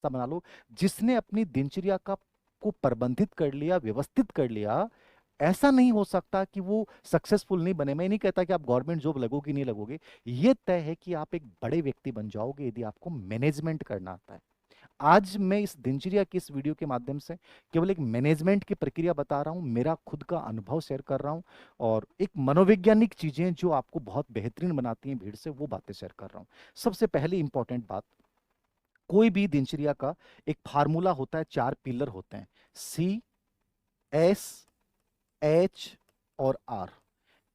हिस्सा बना लो। जिसने अपनी दिनचर्या का को प्रबंधित कर लिया, व्यवस्थित कर लिया, ऐसा नहीं हो सकता कि वो सक्सेसफुल नहीं बने। मैं नहीं कहता कि आप गवर्नमेंट जॉब लगोगे नहीं लगोगे, ये तय है कि आप एक बड़े व्यक्ति बन जाओगे यदि आपको मैनेजमेंट करना आता है। आज मैं इस दिनचर्या की इस वीडियो के माध्यम से केवल एक मैनेजमेंट की प्रक्रिया बता रहा हूं, मेरा खुद का अनुभव शेयर कर रहा हूं, और एक मनोवैज्ञानिक चीजें जो आपको बहुत बेहतरीन बनाती हैं भीड़ से, वो बातें शेयर कर रहा हूं। सबसे पहले इंपॉर्टेंट बात, कोई भी दिनचर्या का एक फार्मूला होता है, 4 पिलर होते हैं, सी, एस, एच और आर।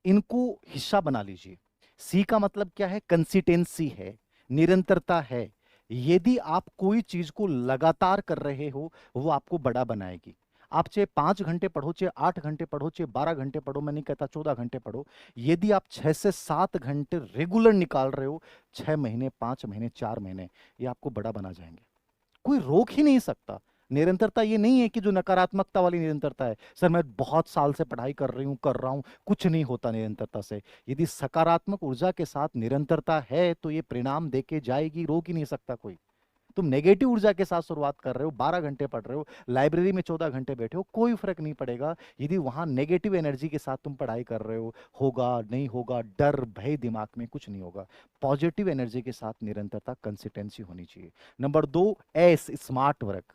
इनको हिस्सा बना लीजिए। सी का मतलब क्या है? कंसिस्टेंसी है, निरंतरता है। यदि आप कोई चीज को लगातार कर रहे हो, वो आपको बड़ा बनाएगी। आप चाहे 5 घंटे पढ़ो, चाहे 8 घंटे पढ़ो, चाहे 12 घंटे पढ़ो, मैं नहीं कहता 14 घंटे पढ़ो, यदि आप 6 से 7 घंटे रेगुलर निकाल रहे हो, 6 महीने, 5 महीने, 4 महीने, ये आपको बड़ा बना जाएंगे। कोई रोक ही नहीं सकता। निरंतरता ये नहीं है कि जो नकारात्मकता वाली निरंतरता है, सर मैं बहुत साल से पढ़ाई कर रही हूं, कर रहा हूं, कुछ नहीं होता निरंतरता से। यदि सकारात्मक ऊर्जा के साथ निरंतरता है तो ये परिणाम देके जाएगी, रोक ही नहीं सकता कोई। तुम नेगेटिव ऊर्जा के साथ शुरुआत कर रहे हो, 12 घंटे पढ़ रहे हो, लाइब्रेरी में 14 घंटे बैठे हो, कोई फर्क नहीं पड़ेगा। यदि वहां नेगेटिव एनर्जी के साथ तुम पढ़ाई कर रहे हो, होगा नहीं होगा, डर भय दिमाग में, कुछ नहीं होगा। पॉजिटिव एनर्जी के साथ निरंतरता, कंसिस्टेंसी होनी चाहिए। Number 2, S, smart work.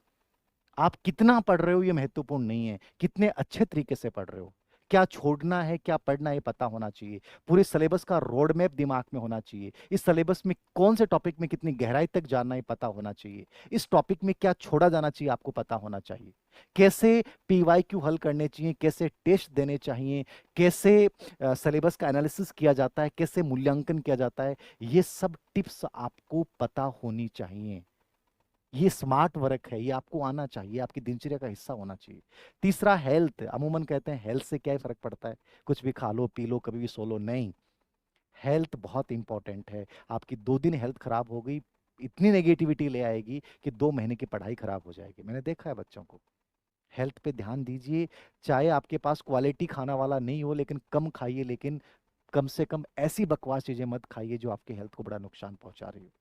आप कितना पढ़ रहे हो ये महत्वपूर्ण नहीं है, कितने अच्छे तरीके से पढ़ रहे हो। क्या छोड़ना है, क्या पढ़ना है, ये पता होना चाहिए। पूरे सिलेबस का रोड मैप दिमाग में होना चाहिए। इस सिलेबस में कौन से टॉपिक में कितनी गहराई तक जाना है, पता होना चाहिए। इस टॉपिक में क्या छोड़ा जाना चाहिए, आपको पता होना चाहिए। कैसे पीवाईक्यू हल करने चाहिए, कैसे टेस्ट देने चाहिए, कैसे सिलेबस का एनालिसिस किया जाता है, कैसे मूल्यांकन किया जाता है, ये सब टिप्स आपको पता होनी चाहिए। ये स्मार्ट वर्क है, ये आपको आना चाहिए, आपकी दिनचर्या का हिस्सा होना चाहिए। तीसरा, हेल्थ। अमूमन कहते हैं हेल्थ से क्या ही फर्क पड़ता है, कुछ भी खा लो पी लो कभी भी सो लो, नहीं। हेल्थ बहुत इंपॉर्टेंट है। आपकी 2 दिन हेल्थ खराब हो गई, इतनी नेगेटिविटी ले आएगी कि 2 महीने की पढ़ाई खराब हो जाएगी। मैंने देखा है बच्चों को। हेल्थ पे ध्यान दीजिए। चाहे आपके पास क्वालिटी खाना वाला नहीं हो, लेकिन कम खाइए, लेकिन कम से कम ऐसी बकवास चीजें मत खाइए जो आपके हेल्थ को बड़ा नुकसान पहुंचा रही हो।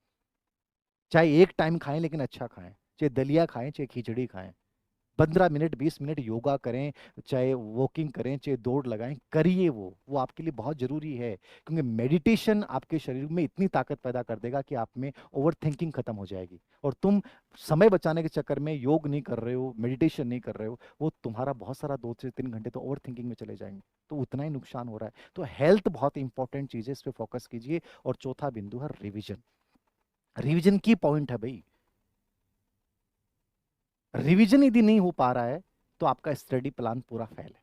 चाहे एक टाइम खाएं लेकिन अच्छा खाएं, चाहे दलिया खाएं, चाहे खिचड़ी खाएं। 15 मिनट 20 मिनट योगा करें, चाहे वॉकिंग करें, चाहे दौड़ लगाएं, करिए। वो आपके लिए बहुत जरूरी है, क्योंकि मेडिटेशन आपके शरीर में इतनी ताकत पैदा कर देगा कि आप में ओवर थिंकिंग खत्म हो जाएगी। और तुम समय बचाने के चक्कर में योग नहीं कर रहे हो, मेडिटेशन नहीं कर रहे हो, वो तुम्हारा बहुत सारा 2 से 3 घंटे तो ओवर थिंकिंग में चले जाएंगे, तो उतना ही नुकसान हो रहा है। तो हेल्थ बहुत इंपॉर्टेंट चीज है, इस पर फोकस कीजिए। और चौथा बिंदु है रिविजन। रिवीजन की पॉइंट है भाई। रिवीजन यदि नहीं हो पा रहा है तो आपका स्टडी प्लान पूरा फेल है।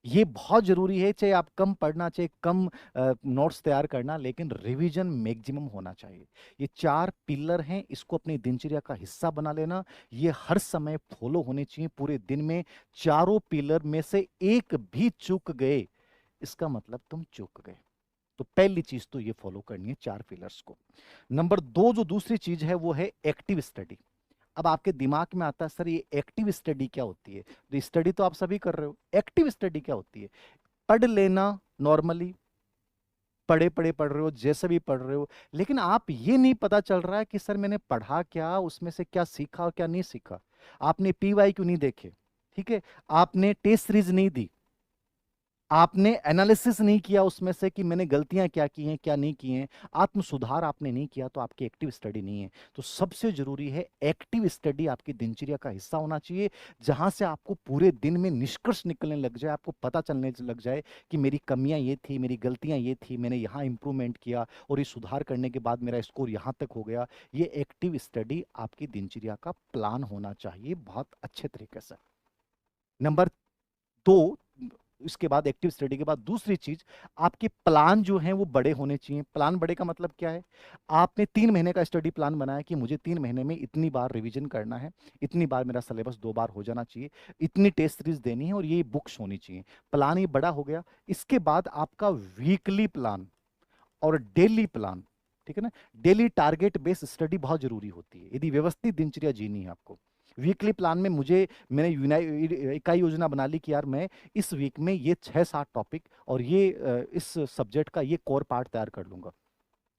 ये बहुत जरूरी है, चाहे आप कम पढ़ना, चाहे कम नोट्स तैयार करना, लेकिन रिवीजन मैक्सिमम होना चाहिए। ये 4 पिलर हैं, इसको अपनी दिनचर्या का हिस्सा बना लेना। ये हर समय फॉलो होने चाहिए पूरे दिन में। चारों पिलर में से एक भी चूक गए, इसका मतलब तुम चूक गए। तो पहली चीज तो ये फॉलो करनी है 4 पिलर्स को। नंबर 2, जो दूसरी चीज है वो है एक्टिव स्टडी। अब आपके दिमाग में आता है सर ये एक्टिव स्टडी क्या होती है? तो स्टडी तो आप सभी कर रहे हो, एक्टिव स्टडी क्या होती है? पढ़ लेना नॉर्मली, पढ़े पढ़े पढ़ रहे हो, जैसे भी पढ़ रहे हो, लेकिन आप ये नहीं पता चल रहा है कि सर मैंने पढ़ा क्या, उसमें से क्या सीखा और क्या नहीं सीखा। आपने पीवाई क्यों नहीं देखे, ठीक है, आपने टेस्ट सीरीज नहीं दी, आपने एनालिसिस नहीं किया उसमें से कि मैंने गलतियां क्या की हैं क्या नहीं की हैं, आत्म सुधार आपने नहीं किया, तो आपकी एक्टिव स्टडी नहीं है। तो सबसे जरूरी है एक्टिव स्टडी आपकी दिनचर्या का हिस्सा होना चाहिए, जहां से आपको पूरे दिन में निष्कर्ष निकलने लग जाए, आपको पता चलने लग जाए कि मेरी कमियां ये थी, मेरी गलतियां ये थी, मैंने यहाँ इंप्रूवमेंट किया और ये सुधार करने के बाद मेरा स्कोर यहाँ तक हो गया। ये एक्टिव स्टडी आपकी दिनचर्या का प्लान होना चाहिए बहुत अच्छे तरीके से। नंबर 2, इसके बाद एक्टिव स्टडी के बाद दूसरी चीज, आपके प्लान जो हैं वो बड़े होने चाहिए। प्लान बड़े का मतलब क्या है? आपने 3 महीने का स्टडी प्लान बनाया कि मुझे 3 महीने में इतनी बार रिवीजन करना है, इतनी बार मेरा सिलेबस 2 बार हो जाना चाहिए, इतनी टेस्ट सीरीज देनी है और ये बुक्स होनी चाहिए। प्लान ये बड़ा हो गया। इसके बाद आपका वीकली प्लान और डेली प्लान, ठीक है ना। डेली टारगेट बेस्ड स्टडी बहुत जरूरी होती है यदि व्यवस्थित दिनचर्या जीनी है आपको। वीकली प्लान में मैंने इकाई योजना बना ली कि यार मैं इस वीक में ये 6-7 टॉपिक और ये इस सब्जेक्ट का ये कोर पार्ट तैयार कर लूंगा।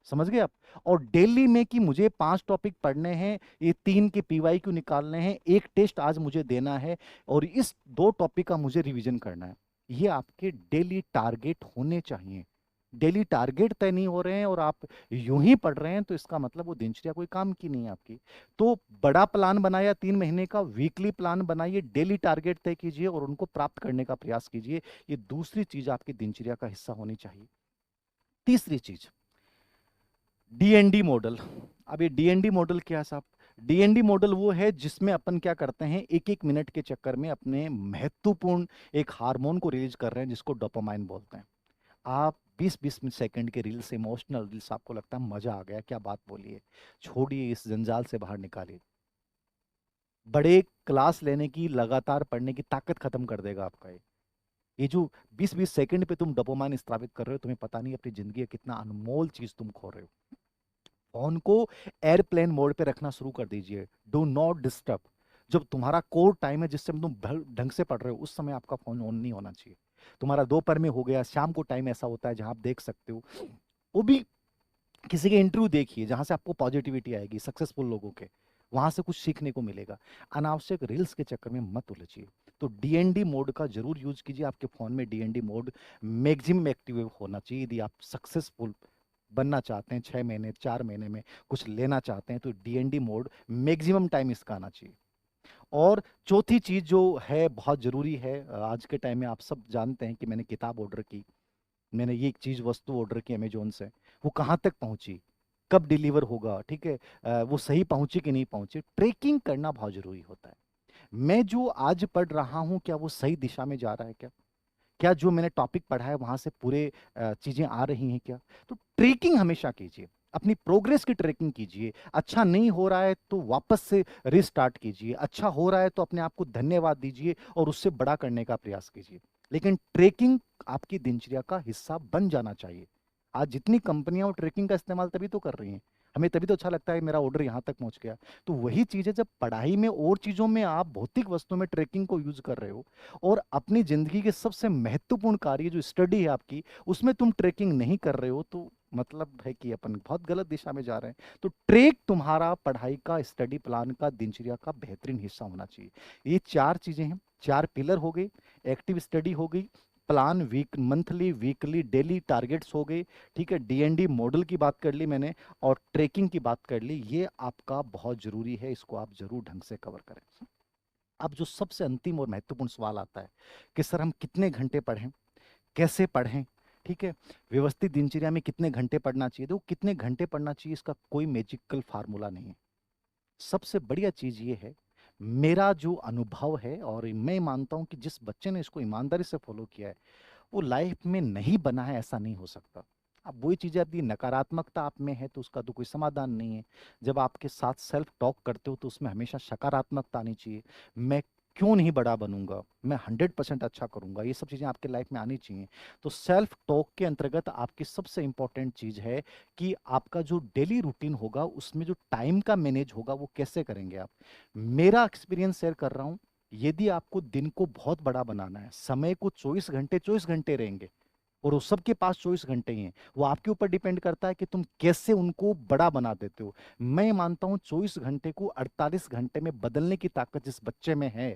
समझ गए आप? और डेली में कि मुझे 5 टॉपिक पढ़ने हैं, ये 3 के पीवाईक्यू निकालने हैं, एक टेस्ट आज मुझे देना है, और इस 2 टॉपिक का मुझे रिवीजन करना है। ये आपके डेली टारगेट होने चाहिए। डेली टारगेट तय नहीं हो रहे हैं और आप यूं ही पढ़ रहे हैं, तो इसका मतलब वो दिनचर्या कोई काम की नहीं है आपकी। तो बड़ा प्लान बनाया 3 महीने का, वीकली प्लान बनाइए, डेली टारगेट तय कीजिए और उनको प्राप्त करने का प्रयास कीजिए। ये दूसरी चीज आपकी दिनचर्या का हिस्सा होनी चाहिए। तीसरी चीज, डीएनडी मॉडल। अब ये डीएनडी मॉडल क्या है साहब? डीएनडी मॉडल वो है जिसमें अपन क्या करते हैं, एक एक मिनट के चक्कर में अपने महत्वपूर्ण एक हार्मोन को रिलीज कर रहे हैं जिसको डोपामाइन बोलते हैं। आप 20-20 सेकंड के रील्स, इमोशनल रील्स, आपको लगता है मजा आ गया, क्या बात बोली है, छोड़िए, इस जंजाल से बाहर निकालिए। बड़े क्लास लेने की, लगातार पढ़ने की ताकत खत्म कर देगा आपका ये जो 20-20 सेकंड पे तुम डोपामाइन स्त्रावित कर रहे हो, तुम्हें पता नहीं अपनी जिंदगी का कितना अनमोल चीज तुम खो रहे हो। फोन को एयरप्लेन मोड पे रखना शुरू कर दीजिए, डू नॉट डिस्टर्ब। जब तुम्हारा कोर टाइम है जिस समय तुम ढंग से पढ़ रहे हो, उस समय आपका फोन ऑन नहीं होना चाहिए। तुम्हारा दोपहर में हो गया, शाम को टाइम ऐसा होता है जहां आप देख सकते हो, वो भी किसी के इंटरव्यू देखिए जहां से आपको पॉजिटिविटी आएगी, सक्सेसफुल लोगों के, वहां से कुछ सीखने को मिलेगा। अनावश्यक रील्स के चक्कर में मत उलझिए। तो डीएनडी मोड का जरूर यूज कीजिए। आपके फोन में डीएनडी मोड मैक्सिमम एक्टिव होना चाहिए। यदि आप सक्सेसफुल बनना चाहते हैं, 6 महीने 4 महीने में कुछ लेना चाहते हैं, तो डीएनडी मोड मैक्सिमम टाइम इसका आना चाहिए। और चौथी चीज जो है बहुत जरूरी है, आज के टाइम में आप सब जानते हैं कि मैंने किताब ऑर्डर की, मैंने ये एक चीज वस्तु ऑर्डर की अमेजोन से, वो कहाँ तक पहुंची, कब डिलीवर होगा, ठीक है, वो सही पहुंची कि नहीं पहुंची, ट्रैकिंग करना बहुत जरूरी होता है। मैं जो आज पढ़ रहा हूं, क्या वो सही दिशा में जा रहा है क्या? क्या जो मैंने टॉपिक पढ़ा है वहां से पूरे चीजें आ रही हैं क्या? तो ट्रैकिंग हमेशा कीजिए, अपनी प्रोग्रेस की ट्रैकिंग कीजिए। अच्छा नहीं हो रहा है तो वापस से रिस्टार्ट कीजिए, अच्छा हो रहा है तो अपने आप को धन्यवाद दीजिए और उससे बड़ा करने का प्रयास कीजिए। लेकिन ट्रैकिंग आपकी दिनचर्या का हिस्सा बन जाना चाहिए। आज जितनी कंपनियां वो ट्रैकिंग का इस्तेमाल तभी तो कर रही हैं, हमें तभी तो अच्छा लगता है मेरा ऑर्डर यहाँ तक पहुंच गया। तो वही चीज है, जब पढ़ाई में और चीजों में आप भौतिक वस्तुओं में ट्रैकिंग को यूज कर रहे हो, और अपनी जिंदगी के सबसे महत्वपूर्ण कार्य जो स्टडी है आपकी, उसमें तुम ट्रैकिंग नहीं कर रहे हो, तो मतलब है कि अपन बहुत गलत दिशा में जा रहे हैं। तो ट्रैक तुम्हारा पढ़ाई का, स्टडी प्लान का, दिनचर्या का बेहतरीन हिस्सा होना चाहिए। ये 4 चीजें हैं, 4 पिलर हो गई। एक्टिव स्टडी हो गई, plan week, monthly, weekly, daily targets हो गए, ठीक है, डीएनडी मॉडल की बात कर ली मैंने, और ट्रैकिंग की बात कर ली। ये आपका बहुत जरूरी है, इसको आप जरूर ढंग से कवर करें। अब जो सबसे अंतिम और महत्वपूर्ण सवाल आता है कि सर हम कितने घंटे पढ़ें, कैसे पढ़ें, ठीक है, व्यवस्थित दिनचर्या में कितने घंटे पढ़ना चाहिए? तो कितने घंटे पढ़ना चाहिए, इसका कोई मैजिकल फार्मूला नहीं है। सबसे बढ़िया चीज ये है, मेरा जो अनुभव है, और मैं मानता हूं कि जिस बच्चे ने इसको ईमानदारी से फॉलो किया है, वो लाइफ में नहीं बना है, ऐसा नहीं हो सकता। अब वही चीजें, यदि नकारात्मकता आप में है तो उसका तो कोई समाधान नहीं है। जब आपके साथ सेल्फ टॉक करते हो तो उसमें हमेशा सकारात्मकता आनी चाहिए। मैं क्यों नहीं बड़ा बनूंगा, मैं 100% अच्छा करूंगा, ये सब चीजें आपके लाइफ में आनी चाहिए। तो सेल्फ टॉक के अंतर्गत आपकी सबसे इंपॉर्टेंट चीज है कि आपका जो डेली रूटीन होगा उसमें जो टाइम का मैनेज होगा वो कैसे करेंगे आप। मेरा एक्सपीरियंस शेयर कर रहा हूं। यदि आपको दिन को बहुत बड़ा बनाना है, समय को 24 घंटे 24 घंटे रहेंगे, और वो सबके पास 24 घंटे ही हैं, वो आपके ऊपर डिपेंड करता है कि तुम कैसे उनको बड़ा बना देते हो। मैं मानता हूं 24 घंटे को 48 घंटे में बदलने की ताकत जिस बच्चे में है,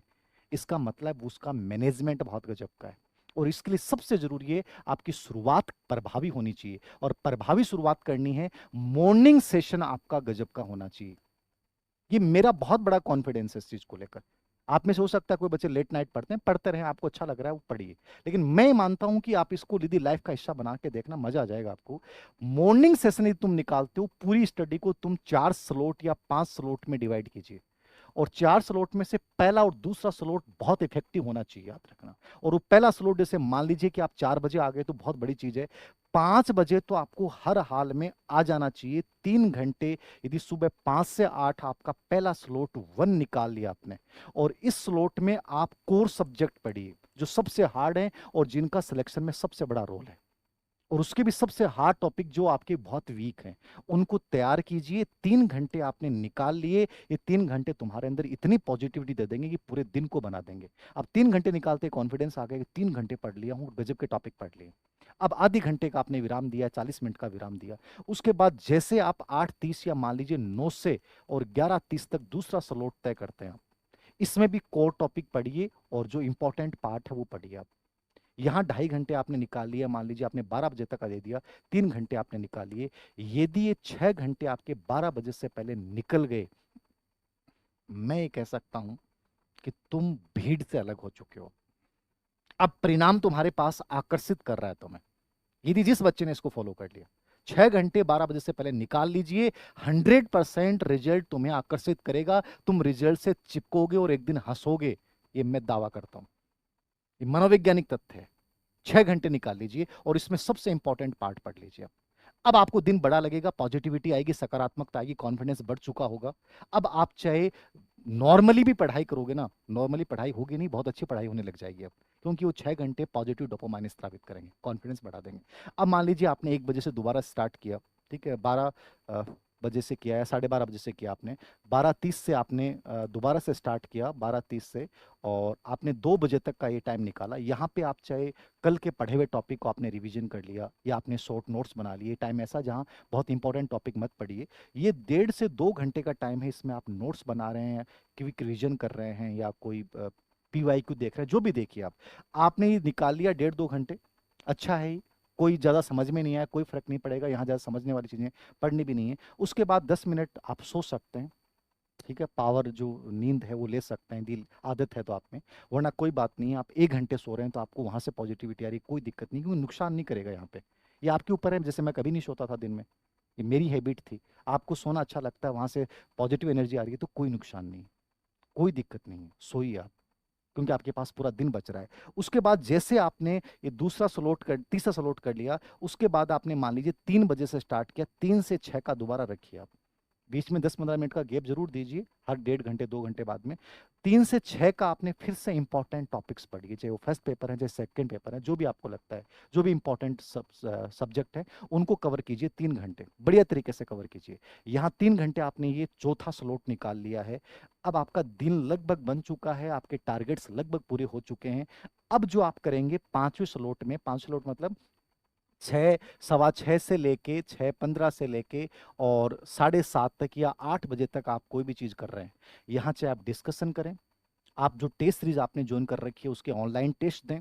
इसका मतलब उसका मैनेजमेंट बहुत गजब का है। और इसके लिए सबसे जरूरी है, आपकी शुरुआत प्रभावी होनी चाहिए, और प्रभावी शुरुआत करनी है, मॉर्निंग सेशन आपका गजब का होना चाहिए। ये मेरा बहुत बड़ा कॉन्फिडेंस है इस चीज को लेकर। आप में से हो सकता है कोई बच्चे लेट नाइट पढ़ते हैं, पढ़ते रहे, आपको अच्छा लग रहा है वो पढ़िए, लेकिन मैं मानता हूं कि आप इसको यदि लाइफ का हिस्सा बना के देखना, मजा आ जाएगा आपको। मॉर्निंग सेशन यदि तुम निकालते हो, पूरी स्टडी को तुम 4 स्लॉट या 5 स्लॉट में डिवाइड कीजिए, और 4 स्लॉट में से पहला और दूसरा स्लॉट बहुत इफेक्टिव होना चाहिए, याद रखना। और वो पहला स्लॉट, जैसे मान लीजिए कि आप 4 बजे आ गए तो बहुत बड़ी चीज है, 5 बजे तो आपको हर हाल में आ जाना चाहिए। 3 घंटे, यदि सुबह 5 से 8 आपका पहला स्लॉट 1 निकाल लिया आपने, और इस स्लॉट में आप कोर सब्जेक्ट पढ़िए जो सबसे हार्ड है और जिनका सिलेक्शन में सबसे बड़ा रोल है। और उसके भी सबसे हार्ड टॉपिक जो आपके बहुत वीक हैं उनको तैयार कीजिए। 3 घंटे आपने निकाल लिए, ये 3 घंटे तुम्हारे अंदर इतनी पॉजिटिविटी दे देंगे कि पूरे दिन को बना देंगे। अब 3 घंटे निकालते कॉन्फिडेंस आ गया कि 3 घंटे पढ़ लिया हूँ, गजब के टॉपिक पढ़ लिए। अब आधे घंटे का आपने विराम दिया, 40 मिनट का विराम दिया। उसके बाद जैसे आप 8:30 या मान लीजिए 9 से और 11:30 तक दूसरा स्लॉट तय करते हैं आप, इसमें भी कोर टॉपिक पढ़िए और जो इंपॉर्टेंट पार्ट है वो पढ़िए आप। यहाँ 2.5 घंटे आपने निकाल लिया, मान लीजिए आपने 12 बजे तक का दे दिया, 3 घंटे आपने निकाल लिए। यदि ये 6 घंटे आपके 12 बजे से पहले निकल गए, मैं ये कह सकता हूं कि तुम भीड़ से अलग हो चुके हो। अब परिणाम तुम्हारे पास आकर्षित कर रहा है तुम्हें, यदि जिस बच्चे ने इसको फॉलो कर लिया। 6 घंटे 12 बजे से पहले निकाल लीजिए, 100% रिजल्ट तुम्हें आकर्षित करेगा। तुम रिजल्ट से चिपकोगे और एक दिन हंसोगे, ये मैं दावा करता हूं। ये मनोवैज्ञानिक तथ्य है। 6 घंटे निकाल लीजिए और इसमें सबसे इंपॉर्टेंट पार्ट पढ़ लीजिए। अब आपको दिन बड़ा लगेगा, पॉजिटिविटी आएगी, सकारात्मकता आएगी, कॉन्फिडेंस बढ़ चुका होगा। अब आप चाहे नॉर्मली भी पढ़ाई करोगे ना, नॉर्मली पढ़ाई होगी नहीं, बहुत अच्छी पढ़ाई होने लग जाएगी अब, क्योंकि वो 6 घंटे पॉजिटिव डोपामाइन स्रावित करेंगे, कॉन्फिडेंस बढ़ा देंगे। अब मान लीजिए आपने 1 बजे से दोबारा स्टार्ट किया, ठीक है, 12 बजे से किया है, 12:30 बजे से किया आपने, 12:30 से आपने दोबारा से स्टार्ट किया, 12:30 से, और आपने 2 बजे तक का ये टाइम निकाला। यहाँ पे आप चाहे कल के पढ़े हुए टॉपिक को आपने रिवीजन कर लिया या आपने शॉर्ट नोट्स बना लिए। टाइम ऐसा जहाँ बहुत इंपॉर्टेंट टॉपिक मत पढ़िए। ये 1.5 से 2 घंटे का टाइम है, इसमें आप नोट्स बना रहे हैं, क्विक रिवीजन कर रहे हैं, या कोई PYQ देख रहे हैं, जो भी देखिए आप, आपने ये निकाल लिया 1.5 2 घंटे। अच्छा है, कोई ज़्यादा समझ में नहीं आया, कोई फर्क नहीं पड़ेगा, यहाँ ज़्यादा समझने वाली चीज़ें पढ़नी भी नहीं है। उसके बाद 10 मिनट आप सो सकते हैं, ठीक है, पावर जो नींद है वो ले सकते हैं, दिल आदत है तो आप में, वरना कोई बात नहीं है। आप 1 घंटे सो रहे हैं तो आपको वहां से पॉजिटिविटी आ रही है, कोई दिक्कत नहीं, क्योंकि नुकसान नहीं करेगा यहाँ पे। ये आपके ऊपर है, जैसे मैं कभी नहीं सोता था दिन में, ये मेरी हैबिट थी। आपको सोना अच्छा लगता है, वहां से पॉजिटिव एनर्जी आ रही है, तो कोई नुकसान नहीं, कोई दिक्कत नहीं है, सोइए आप, क्योंकि आपके पास पूरा दिन बच रहा है। उसके बाद जैसे आपने ये तीसरा स्लॉट कर लिया, उसके बाद आपने मान लीजिए 3 बजे से स्टार्ट किया, 3 से 6 का दोबारा रखिए आप। बीच में 10-15 मिनट का गैप जरूर दीजिए, हर 1.5 घंटे 2 घंटे बाद में। 3 से 6 का आपने फिर से इंपॉर्टेंट टॉपिक्स पढ़िए, चाहे वो फर्स्ट पेपर है, चाहे सेकंड पेपर है, जो भी आपको लगता है, जो भी इंपॉर्टेंट सब्जेक्ट है, उनको कवर कीजिए। 3 घंटे बढ़िया तरीके से कवर कीजिए। यहाँ 3 घंटे आपने ये चौथा स्लॉट निकाल लिया है। अब आपका दिन लगभग बन चुका है, आपके टारगेट्स लगभग पूरे हो चुके हैं। अब जो आप करेंगे 5वें स्लॉट में, 5 स्लॉट मतलब 6, 6:15 से लेके 6:15 से लेके और 7:30 तक या 8 बजे तक आप कोई भी चीज़ कर रहे हैं, यहाँ चाहे आप डिस्कशन करें, आप जो टेस्ट सीरीज आपने ज्वाइन कर रखी है उसके ऑनलाइन टेस्ट दें,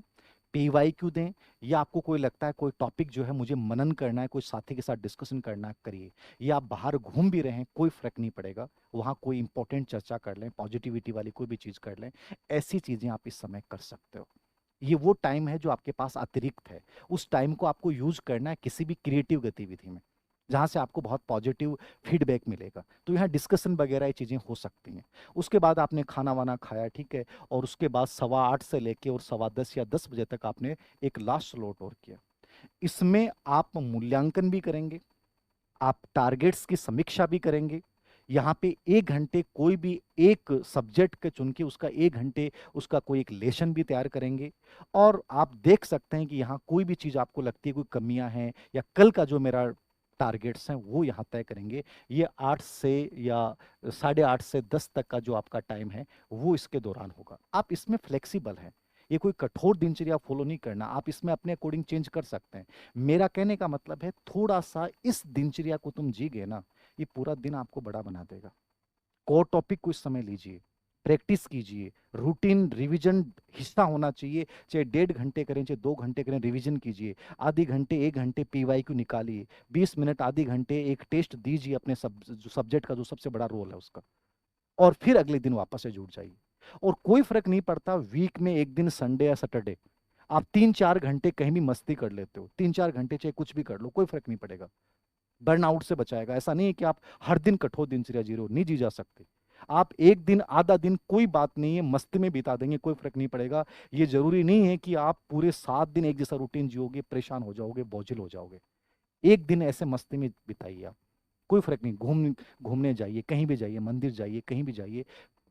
PYQ दें, या आपको कोई लगता है कोई टॉपिक जो है मुझे मनन करना है, कोई साथी के साथ डिस्कशन करना है, करिए। या आप बाहर घूम भी रहे हैं, कोई फर्क नहीं पड़ेगा, वहाँ कोई इंपॉर्टेंट चर्चा कर लें, पॉजिटिविटी वाली कोई भी चीज़ कर लें। ऐसी चीज़ें आप इस समय कर सकते हो। ये वो टाइम है जो आपके पास अतिरिक्त है, उस टाइम को आपको यूज करना है किसी भी क्रिएटिव गतिविधि में, जहां से आपको बहुत पॉजिटिव फीडबैक मिलेगा। तो यहाँ डिस्कशन वगैरह ये चीजें हो सकती हैं। उसके बाद आपने खाना वाना खाया, ठीक है, और उसके बाद 8:15 से लेके और 10:15 या 10 बजे तक आपने एक लास्ट स्लॉट और किया। इसमें आप मूल्यांकन भी करेंगे, आप टारगेट्स की समीक्षा भी करेंगे। यहाँ पे 1 घंटे कोई भी एक सब्जेक्ट के चुन के उसका 1 घंटे उसका कोई एक लेसन भी तैयार करेंगे। और आप देख सकते हैं कि यहाँ कोई भी चीज़ आपको लगती है कोई कमियां हैं, या कल का जो मेरा टारगेट्स हैं वो यहाँ तय करेंगे। ये 8 से या 8:30 से 10 तक का जो आपका टाइम है वो इसके दौरान होगा। आप इसमें फ्लेक्सिबल हैं, ये कोई कठोर दिनचर्या फॉलो नहीं करना, आप इसमें अपने अकॉर्डिंग चेंज कर सकते हैं। मेरा कहने का मतलब है थोड़ा सा इस दिनचर्या को तुम जी गए ना, ये पूरा दिन आपको बड़ा बना देगा। कोर टॉपिक को इस समय लीजिए, प्रैक्टिस कीजिए, रूटीन रिवीजन हिस्सा होना चाहिए, चाहे 1.5 घंटे करें चाहे 2 घंटे करें, रिवीजन कीजिए। आधे घंटे 1 घंटे PYQ निकालिए, 20 मिनट आधे घंटे एक टेस्ट दीजिए अपने जो सब्जेक्ट का जो सबसे बड़ा रोल है उसका, और फिर अगले दिन वापस से जुड़ जाइए। और कोई फर्क नहीं पड़ता, वीक में एक दिन संडे या सैटरडे आप 3-4 घंटे कहीं भी मस्ती कर लेते हो, 3-4 घंटे चाहे कुछ भी कर लो, कोई फर्क नहीं पड़ेगा, बर्नआउट से बचाएगा। ऐसा नहीं है कि आप हर दिन कठोर दिनचर्या जी रहे हो, नहीं जी जा सकती। आप एक दिन आधा दिन कोई बात नहीं है मस्ती में बिता देंगे, कोई फर्क नहीं पड़ेगा। ये जरूरी नहीं है कि आप पूरे 7 दिन एक जैसा रूटीन जियोगे, परेशान हो जाओगे, बोझिल हो जाओगे। एक दिन ऐसे मस्ती में बिताइए आप, कोई फर्क नहीं। घूमने जाइए, कहीं भी जाइए, मंदिर जाइए, कहीं भी जाइए,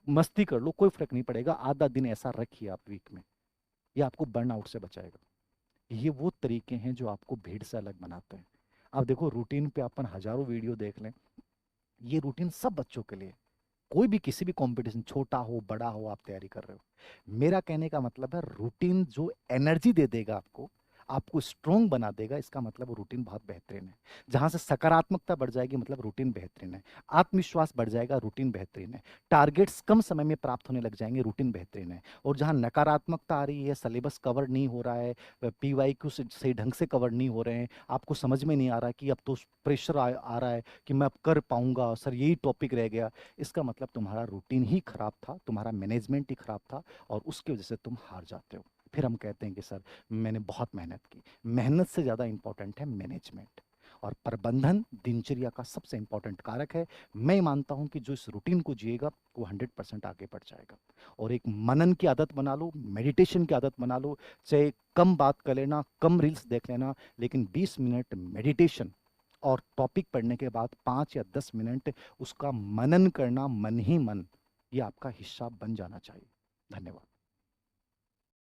मस्ती कर लो, कोई फर्क नहीं पड़ेगा। आधा दिन ऐसा रखिए आप वीक में, ये आपको बर्नआउट से बचाएगा। ये वो तरीके हैं जो आपको भीड़ से अलग बनाते हैं। अब देखो, रूटीन पे अपन हजारों वीडियो देख लें, ये रूटीन सब बच्चों के लिए, कोई भी किसी भी कंपटीशन, छोटा हो बड़ा हो, आप तैयारी कर रहे हो, मेरा कहने का मतलब है रूटीन जो एनर्जी दे देगा आपको, आपको स्ट्रोंग बना देगा, इसका मतलब वो रूटीन बहुत बेहतरीन है। जहां से सकारात्मकता बढ़ जाएगी, मतलब रूटीन बेहतरीन है। आत्मविश्वास बढ़ जाएगा, रूटीन बेहतरीन है। टारगेट्स कम समय में प्राप्त होने लग जाएंगे, रूटीन बेहतरीन है। और जहां नकारात्मकता आ रही है, सिलेबस कवर नहीं हो रहा है, पीवाईक्यू सही ढंग से कवर नहीं हो रहे हैं, आपको समझ में नहीं आ रहा कि अब तो प्रेशर आ रहा है कि मैं अब कर पाऊंगा सर, यही टॉपिक रह गया, इसका मतलब तुम्हारा रूटीन ही खराब था, तुम्हारा मैनेजमेंट ही खराब था, और उसकी वजह से तुम हार जाते हो। फिर हम कहते हैं कि सर मैंने बहुत मेहनत की। मेहनत से ज़्यादा इंपॉर्टेंट है मैनेजमेंट, और प्रबंधन दिनचर्या का सबसे इंपॉर्टेंट कारक है। मैं मानता हूं कि जो इस रूटीन को जिएगा वो 100% आगे बढ़ जाएगा। और एक मनन की आदत बना लो, मेडिटेशन की आदत बना लो, चाहे कम बात कर लेना, कम रील्स देख लेना, लेकिन 20 मिनट मेडिटेशन और टॉपिक पढ़ने के बाद 5 या 10 मिनट उसका मनन करना, मन ही मन, ये आपका हिस्सा बन जाना चाहिए। धन्यवाद।